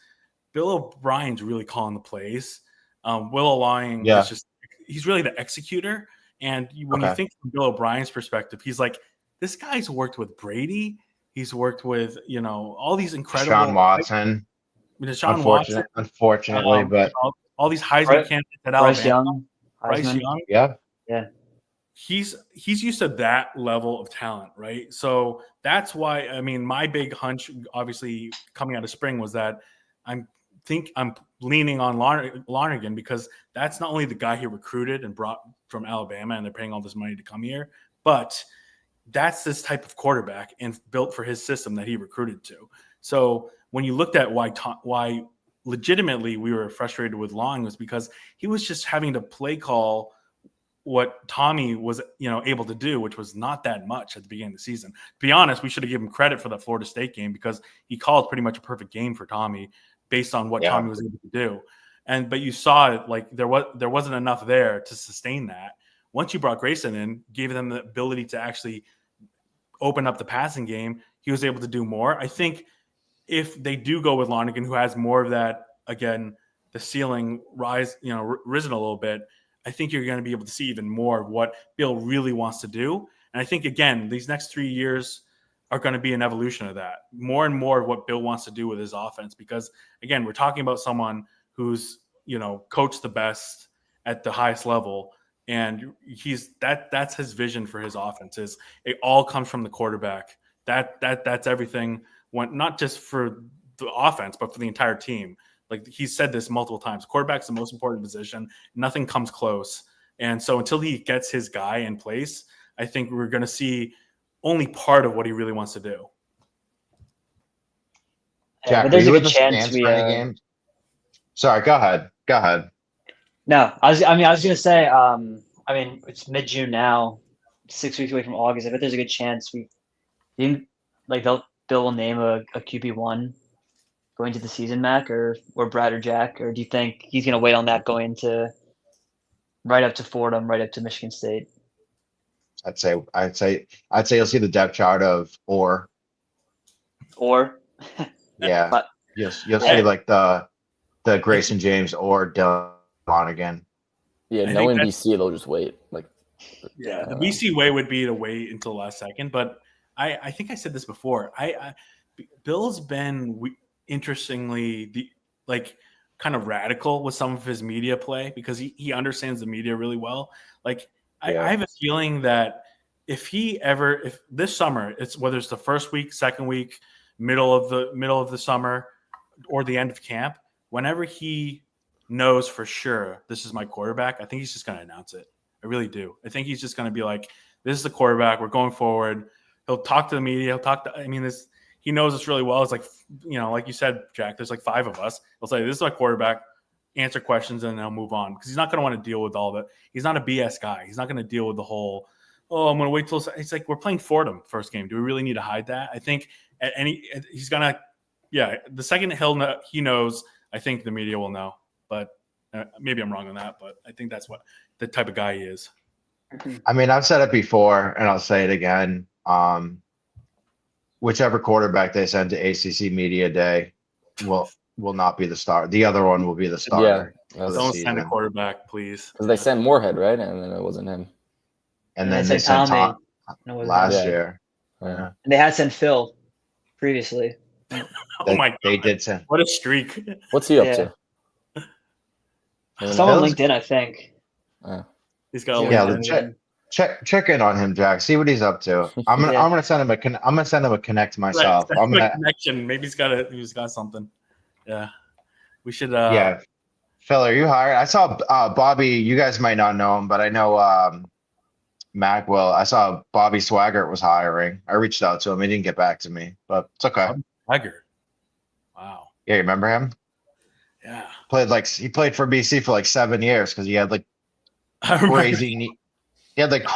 Bill O'Brien's really calling the plays. Will Long is he's really the executor. And when you think from Bill O'Brien's perspective, he's like, this guy's worked with Brady. He's worked with, all these incredible Deshaun Watson. Unfortunately, but all these Heisman candidates at Alabama. Bryce Young. Yeah. He's used to that level of talent, right? So that's why, my big hunch, obviously coming out of spring, was that I'm leaning on Lonergan, because that's not only the guy he recruited and brought from Alabama, and they're paying all this money to come here, but that's this type of quarterback and built for his system that he recruited to. So when you looked at why legitimately we were frustrated with Long, was because he was just having to play call what Tommy was, able to do, which was not that much at the beginning of the season. To be honest, we should have given him credit for that Florida State game, because he called pretty much a perfect game for Tommy based on what Tommy was able to do. But you saw it, like there wasn't enough there to sustain that. Once you brought Grayson in, gave them the ability to actually open up the passing game, he was able to do more. I think if they do go with Lonergan, who has more of that, again, the ceiling risen a little bit, I think you're going to be able to see even more of what Bill really wants to do. And I think, again, these next 3 years are going to be an evolution of that. More and more of what Bill wants to do with his offense, because, again, we're talking about someone who's, coached the best at the highest level. And that's his vision for his offense. Is it all comes from the quarterback. That's everything. Not just for the offense, but for the entire team. Like, he's said this multiple times. Quarterback's the most important position. Nothing comes close. And so until he gets his guy in place, I think we're going to see only part of what he really wants to do. Jack, but there's were a you good with the chance stands for any games? Sorry, go ahead. Go ahead. No, I was gonna say, it's mid-June now, 6 weeks away from August. I bet there's a good chance Bill will name a QB1 going to the season, Mac, or Brad or Jack, or do you think he's gonna wait on that going to right up to Fordham, right up to Michigan State? I'd say you'll see the depth chart of or. Yeah, But you'll see Yeah. like the Grayson James or Dylan Monaghan. Yeah, I think knowing that's- BC, they'll just wait. Like, Yeah, the BC way would be to wait until the last second. But I think I said this before. Bill's been interestingly kind of radical with some of his media play because he understands the media really well. Like Yeah. I have a feeling that if this summer, it's whether it's the first week, second week, middle of the summer, or the end of camp, whenever he knows for sure this is my quarterback, I think he's just going to announce it. I really do. I think he's just going to be like, this is the quarterback. We're going forward. He'll talk to the media. He knows us really well. It's like, like you said, Jack, there's like 5 of us. He'll say, this is my quarterback, answer questions, and then he'll move on. Because he's not going to want to deal with all of it. He's not a BS guy. He's not going to deal with the whole, I'm going to wait till it's like, we're playing Fordham first game. Do we really need to hide that? I think he's going to, the second he knows, I think the media will know. But maybe I'm wrong on that, but I think that's what the type of guy he is. I mean, I've said it before, and I'll say it again. Whichever quarterback they send to ACC Media Day will not be the star. The other one will be the starter. Yeah, Don't send a quarterback, please. because they sent Moorhead, right? And then it wasn't him. And then they sent Tommy. Tom No, it wasn't last him. year. Yeah. And they had sent Phil previously. Oh my God. They did send. What a streak. What's he up Yeah. to? Someone Phil's- LinkedIn, I think. He's got a Yeah, LinkedIn. check in on him, Jack. See what he's up to. I'm gonna send him a connect myself. Right, I'm gonna connection. Maybe he's got something. Yeah. We should yeah. Phil, are you hired? I saw Bobby. You guys might not know him, but I know Mac will. I saw Bobby Swaggart was hiring. I reached out to him. He didn't get back to me, but it's okay. Tiger. Wow. Yeah, you remember him? Yeah. He played for BC for like 7 years because he had like I remember. crazy knee. He had like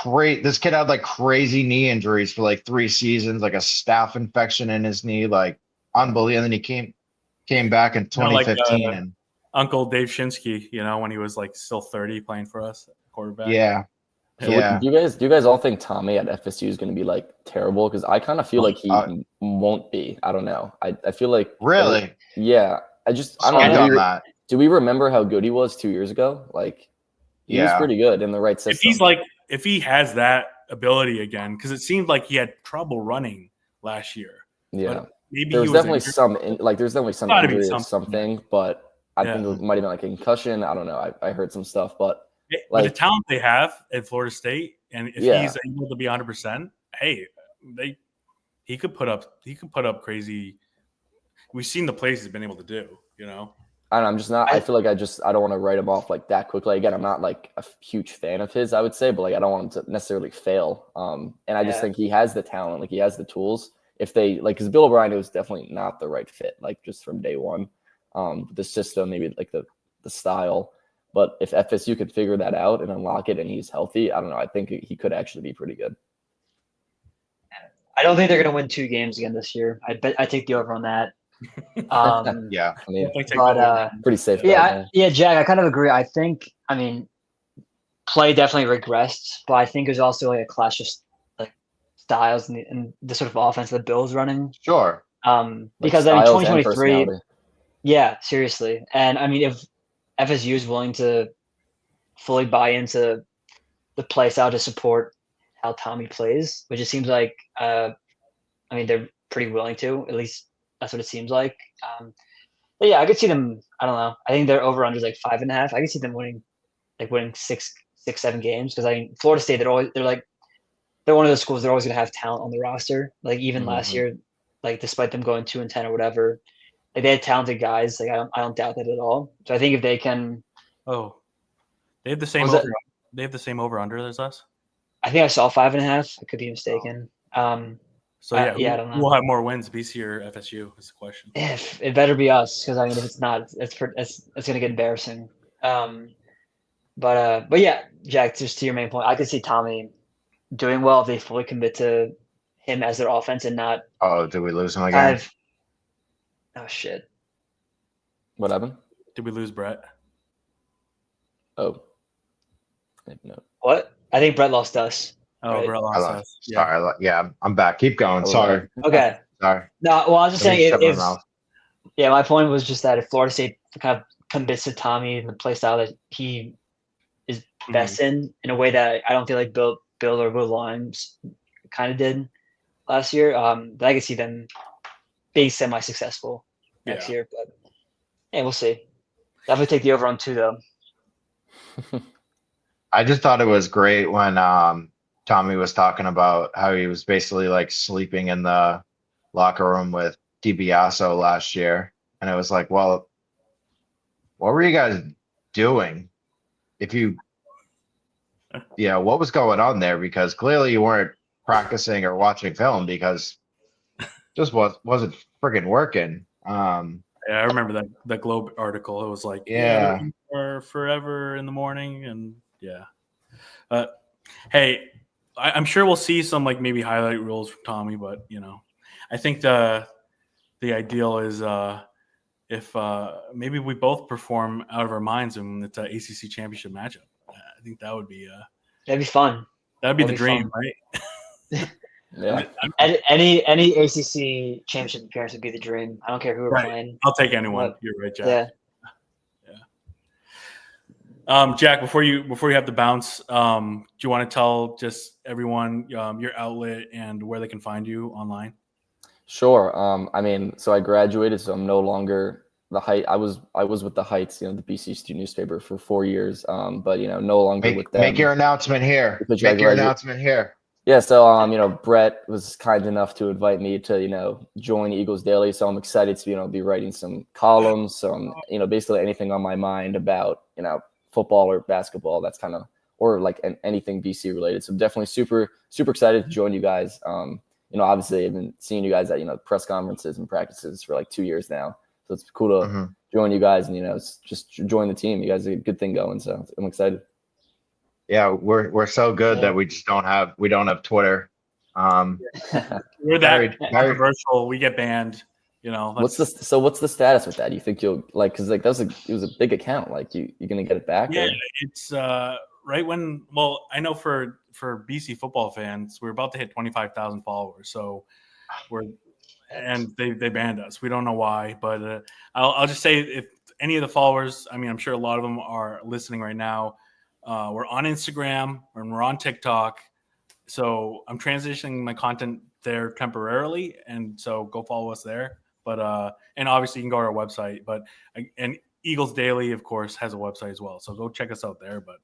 this kid had like crazy knee injuries for like 3 seasons, like a staph infection in his knee, like unbelievable. And then he came back in 2015 and Uncle Dave Shinsky, when he was like still 30 playing for us, quarterback. yeah. So Yeah. do you guys all think Tommy at FSU is going to be like terrible? Because I kind of feel like he won't be. I don't know. I feel like Really? Yeah. I don't Stand know. on that. Do we remember how good he was 2 years ago? Like, he was pretty good in the right system. If he has that ability again, because it seemed like he had trouble running last year. Yeah. But maybe There's he was definitely there's definitely some Gotta be injury or something. something, but I think it might have been like a concussion. I don't know. I heard some stuff, but But the talent they have at Florida State, and if he's able to be 100%, hey, he could put up crazy. We've seen the plays he's been able to do. I'm just not. I feel like I don't want to write him off like that quickly. Again, I'm not like a huge fan of his, I would say, but like I don't want him to necessarily fail. And I just think he has the talent, like he has the tools. If they because Bill O'Brien was definitely not the right fit, like just from day one. The system, maybe like the style. But if FSU could figure that out and unlock it, and he's healthy, I don't know. I think he could actually be pretty good. I don't think they're going to win 2 games again this year. I take the over on that. Yeah. I mean, But pretty safe. Jack, I kind of agree. I think, play definitely regressed, but I think there's also like a clash of like styles and the sort of offense that Bill's running. Sure. Because Like styles and 2023, personality. yeah, seriously. And if FSU is willing to fully buy into the play style to support how Tommy plays, which it seems like, they're pretty willing to, at least that's what it seems like. But yeah, I could see them. I don't know. I think their over under is like 5.5. I could see them winning 6-7 games because Florida State, they're one of those schools. They're always going to have talent on the roster. Like even last year, like despite them going 2-10 or whatever, like they had talented guys. Like I don't doubt that at all. So I think if they can, they have the same over. They have the same over under as us. I think I saw 5.5. I could be mistaken. So yeah, I don't know. we'll have more wins, BC or FSU is the question. If it better be us, because I mean, if it's not, it's gonna get embarrassing. But yeah, Jack, just to your main point, I could see Tommy doing well if they fully commit to him as their offense and not Oh, did we lose him again? kind of. Oh shit! What happened? Did we lose Brett? Oh, no. What? I think Brett lost us. Oh, Right. Brett I lost lost. us. Yeah. Sorry. Yeah, I'm back. Keep going. Sorry. Okay. Sorry. No, well, I was just Let me saying shut my if mouth. yeah, my point was just that if Florida State kind of commits to Tommy and the play style that he is best in a way that I don't feel like Bill or Will Lyons kind of did last year, then I could see them being semi-successful next year. But yeah, we'll see. Definitely take the over on 2 though. I just thought it was great when Tommy was talking about how he was basically like sleeping in the locker room with DiBiase last year. And it was like, well, what were you guys doing? What was going on there? Because clearly you weren't practicing or watching film because just wasn't friggin' working. Yeah, I remember that Globe article. It was like, Yeah. or forever in the morning, and yeah. But hey, I'm sure we'll see some like maybe highlight reels from Tommy, but I think the ideal is if maybe we both perform out of our minds and it's an ACC championship matchup. I think that would be that'd be fun. That'd be the That'd be dream, fun. right? Yeah. Any ACC championship appearance would be the dream. I don't care who we're playing. I'll take anyone. What? You're right, Jack. Yeah. Jack, before you have to bounce, do you want to tell just everyone your outlet and where they can find you online? Sure. I mean, so I graduated, so I'm no longer the Height. I was with the Heights, the BC student newspaper for 4 years. But no longer with them. Make your announcement here. Because Make your announcement here. Yeah, so Brett was kind enough to invite me to join Eagles Daily, so I'm excited to be writing some columns, some basically anything on my mind about football or basketball. That's kind of or like anything BC related. So I'm definitely super excited to join you guys. Obviously I've been seeing you guys at press conferences and practices for like 2 years now, so it's cool to join you guys and just join the team. You guys have a good thing going, so I'm excited. Yeah, we're so good that we just don't have Twitter. We're that controversial. We get banned. What's the status with that? You think you'll because it was a big account. Like you're gonna get it back? Yeah, it's right when. Well, I know for BC football fans, we're about to hit 25,000 followers. So they banned us. We don't know why, but I'll just say if any of the followers, I mean, I'm sure a lot of them are listening right now. We're on Instagram and we're on TikTok. So I'm transitioning my content there temporarily. And so go follow us there. But and obviously you can go to our website, and Eagles Daily, of course, has a website as well. So go check us out there. But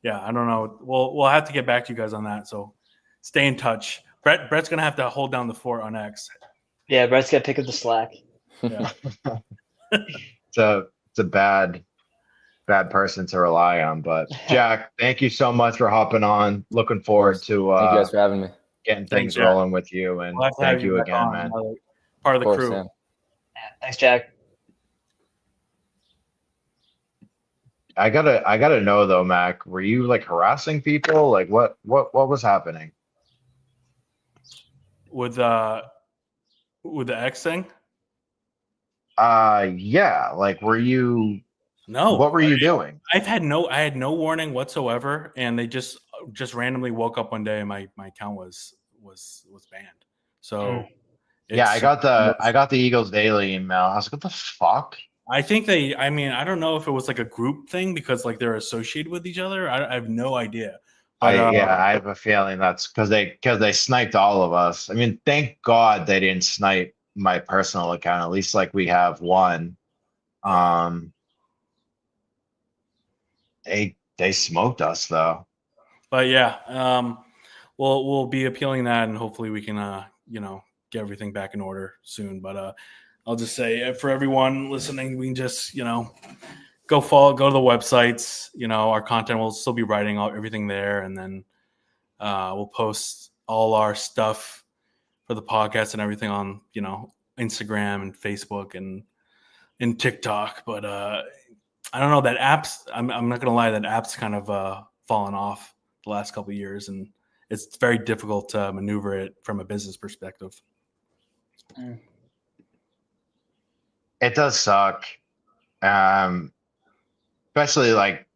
yeah, I don't know. We'll have to get back to you guys on that. So stay in touch. Brett's going to have to hold down the fort on X. Yeah, Brett's got to pick up the slack. Yeah. It's a bad person to rely on, but Jack, thank you so much for hopping on. Looking forward to thank you guys for having me. Getting things rolling with you, and thank you again, man. Part of the crew. Yeah, thanks, Jack. I gotta know though, Mac. Were you like harassing people? Like what was happening? With the X thing? Yeah. Like, were you? No. What were you doing? I had no warning whatsoever, and they just randomly woke up one day and my account was banned. So yeah, I got the Eagles Daily email. I was like, what the fuck? I think I don't know if it was like a group thing because like they're associated with each other. I have no idea. But, I have a feeling that's because they sniped all of us. I mean, thank God they didn't snipe my personal account. At least like we have one. They smoked us though. But yeah, we'll be appealing that, and hopefully we can get everything back in order soon. But I'll just say for everyone listening, we can just go to the websites. Our content will still be writing everything there, and then we'll post all our stuff for the podcast and everything on, Instagram and Facebook and TikTok. But I don't know, that app's, I'm not going to lie, that app's kind of fallen off the last couple of years, and it's very difficult to maneuver it from a business perspective. It does suck. Especially like,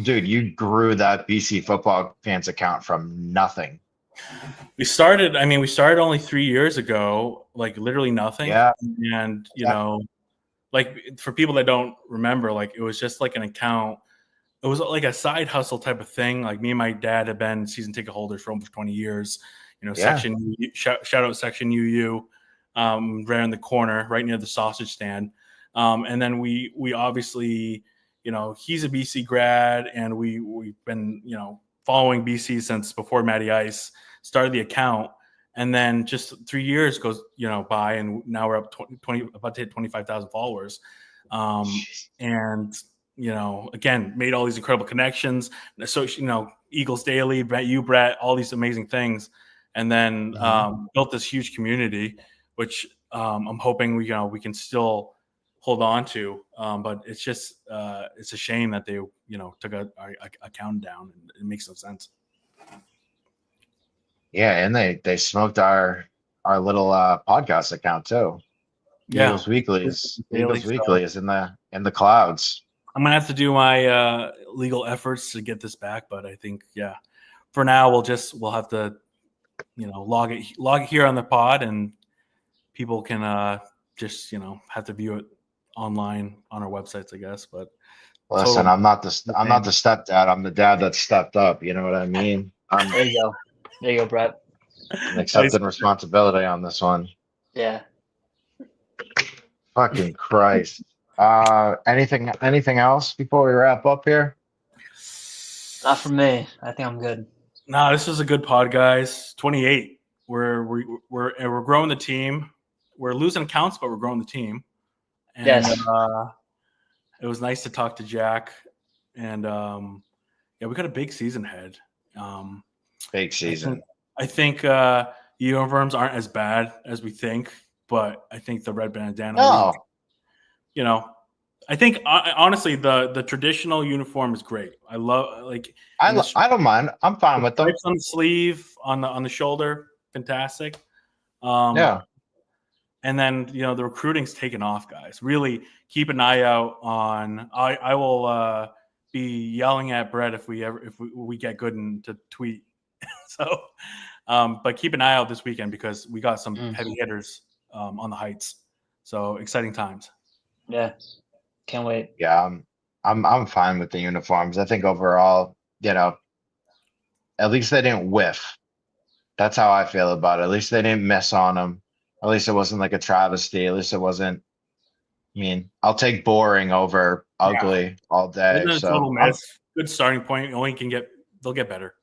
dude, you grew that BC football fans account from nothing. We started only 3 years ago, like literally nothing. Yeah. And, like for people that don't remember, like it was just like an account. It was like a side hustle type of thing. Like me and my dad have been season ticket holders for almost 20 years. Section shout out Section UU, right in the corner, right near the sausage stand. And then we obviously, he's a BC grad, and we've been, following BC since before Matty Ice started the account. And then just 3 years goes, by, and now we're up 20 about to hit 25,000 followers. And, again, made all these incredible connections. So, Eagles Daily, Brett, all these amazing things. And then built this huge community, which I'm hoping we can still hold on to. But it's just, it's a shame that they, took a count down, and it makes no sense. Yeah, and they smoked our little podcast account too. Yeah, Eagles Weekly is in the clouds. I'm gonna have to do my legal efforts to get this back, but I think for now we'll have to log it here on the pod, and people can just have to view it online on our websites, I guess. But listen, I'm not the stepdad. I'm the dad that stepped up. You know what I mean? There you go. There you go, Brett. I'm accepting responsibility on this one. Yeah. Fucking Christ. Anything else before we wrap up here? Not for me. I think I'm good. No, this was a good pod, guys. 28. We're growing the team. We're losing accounts, but we're growing the team. And, yes. It was nice to talk to Jack, and we got a big season ahead. Big season. I think uniforms aren't as bad as we think, but I think the red bandana. No. I think honestly the traditional uniform is great. I love I don't mind. I'm fine with them. Stripes on the sleeve, on the shoulder, fantastic. Yeah. And then the recruiting's taken off, guys. Really keep an eye out on. I will be yelling at Brett if we get good to tweet. So, but keep an eye out this weekend, because we got some heavy hitters on the heights. So exciting times. Yeah, can't wait. Yeah, I'm fine with the uniforms. I think overall, at least they didn't whiff. That's how I feel about it. At least they didn't miss on them. At least it wasn't like a travesty. At least it wasn't. I mean, I'll take boring over ugly all day. So total miss. Good starting point. They'll get better.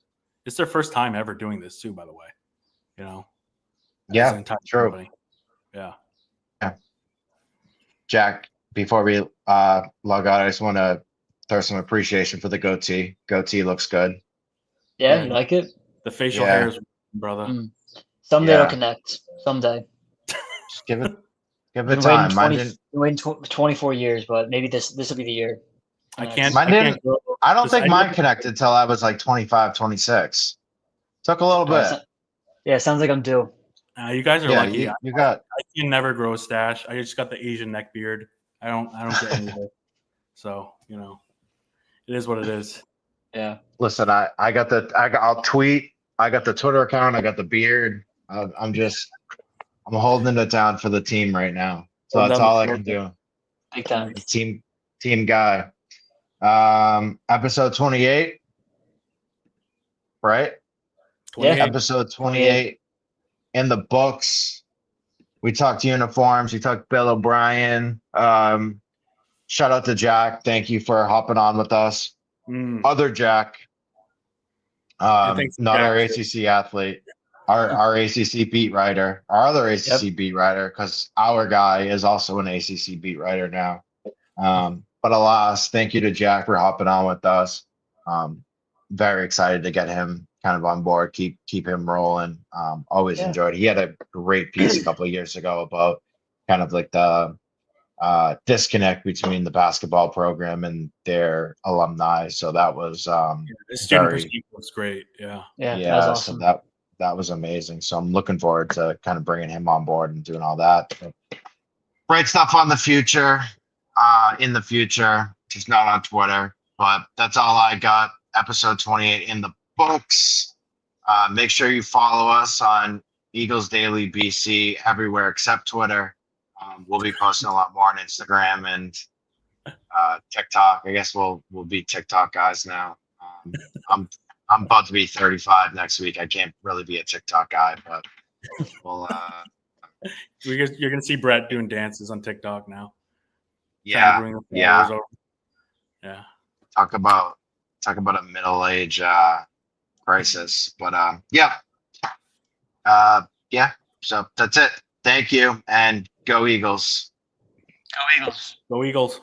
It's their first time ever doing this too, by the way. Yeah, true. Company. Yeah. Jack, before we log out, I just want to throw some appreciation for the goatee. Goatee looks good. Yeah, you like it? The facial hairs, brother. Someday it'll connect. Someday. Just give it time. Waiting 24 years, but maybe this will be the year. I can't. I don't think mine connected till I was like 25, 26. Took a little bit. Yeah, sounds like I'm due. You guys are lucky. You got. I can never grow a stash. I just got the Asian neck beard. I don't get any of it. So it is what it is. Yeah. Listen, I'll tweet. I got the Twitter account. I got the beard. I'm holding it down for the team right now. So that's all I can do. Big time. Team guy. Episode 28. Right? 28. Yeah. Episode 28 in the books. We talked uniforms. We talked Bill O'Brien. Shout out to Jack. Thank you for hopping on with us. Other Jack. Not our ACC athlete. Our ACC beat writer. Our other ACC beat writer, because our guy is also an ACC beat writer now. But alas, thank you to Jack for hopping on with us. Very excited to get him kind of on board, keep him rolling. Always Yeah. enjoyed it. He had a great piece a couple of years ago about kind of like the disconnect between the basketball program and their alumni. So that was The student very perspective was great. Yeah. Yeah, that was yeah. awesome. So that was amazing. So I'm looking forward to kind of bringing him on board and doing all that. Great stuff on the future. In the future, just not on Twitter. But that's all I got. Episode 28 in the books. Make sure you follow us on Eagles Daily BC everywhere except Twitter. We'll be posting a lot more on Instagram and TikTok. I guess we'll be TikTok guys now. I'm about to be 35 next week. I can't really be a TikTok guy, but we'll You're gonna see Brett doing dances on TikTok now. yeah, Bring the yeah. followers over. Yeah. Talk about a middle age crisis. But yeah. Yeah. So that's it. Thank you and go Eagles. Go Eagles. Go Eagles.